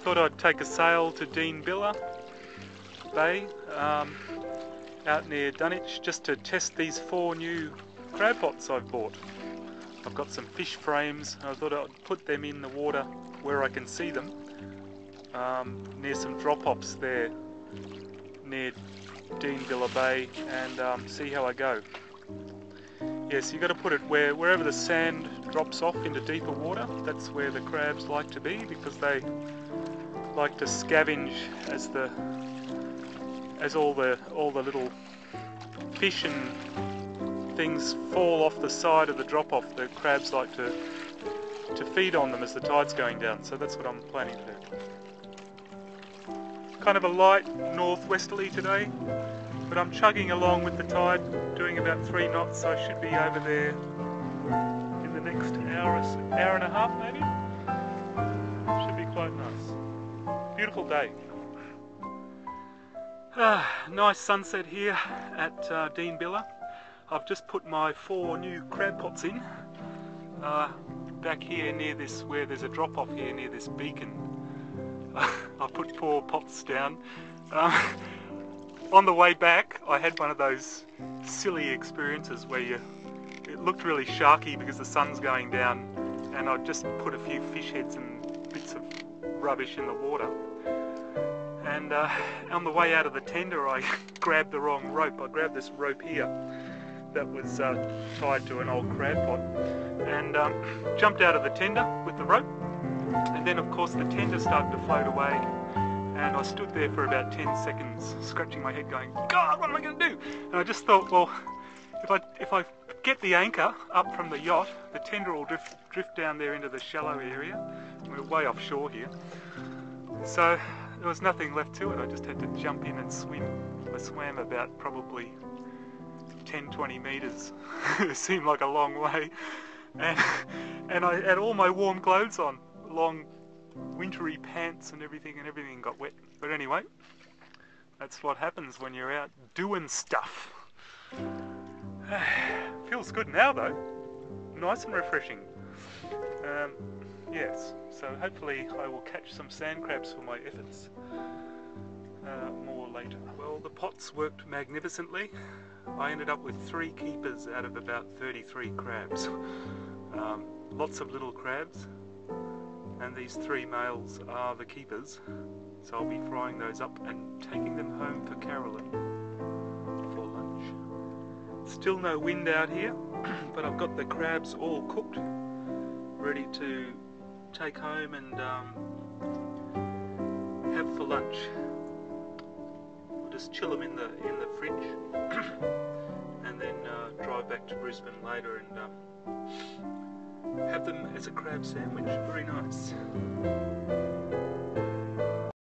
thought I'd take a sail to Deanbilla Bay out near Dunwich just to test these 4 new crab pots I've bought. I've got some fish frames. I thought I'd put them in the water where I can see them, near some drop-offs there near Deanbilla Bay, and see how I go. Yes, you've got to put it wherever the sand drops off into deeper water. That's where the crabs like to be, because they like to scavenge as all the little fish and things fall off the side of the drop-off. The crabs like to feed on them as the tide's going down. So that's what I'm planning to do. Kind of a light northwesterly today, but I'm chugging along with the tide, doing about 3 knots, so I should be over there in the next hour and a half maybe. Should be quite nice. Beautiful day. Nice sunset here at Deanbilla. I've just put my 4 new crab pots in, back here near this, where there's a drop off here near this beacon. I put 4 pots down. On the way back, I had one of those silly experiences where it looked really sharky because the sun's going down, and I just put a few fish heads and bits of rubbish in the water. And on the way out of the tender, I grabbed the wrong rope. I grabbed this rope here that was tied to an old crab pot, and jumped out of the tender with the rope. And then, of course, the tender started to float away, and I stood there for about 10 seconds, scratching my head, going, "God, what am I going to do?" And I just thought, well, if I get the anchor up from the yacht, the tender will drift down there into the shallow area. We're way offshore here, so there was nothing left to it. I just had to jump in and swim. I swam about probably 10-20 metres. It seemed like a long way, and I had all my warm clothes on, long wintry pants and everything got wet. But anyway, that's what happens when you're out doing stuff. Feels good now though, nice and refreshing. Yes, so hopefully I will catch some sand crabs for my efforts more later. Well, the pots worked magnificently. I ended up with 3 keepers out of about 33 crabs. Lots of little crabs, and these 3 males are the keepers, so I'll be frying those up and taking them home for Carolyn for lunch. Still no wind out here, but I've got the crabs all cooked, ready to take home and have for lunch. We'll just chill them in the fridge and then drive back to Brisbane later and have them as a crab sandwich. Very nice.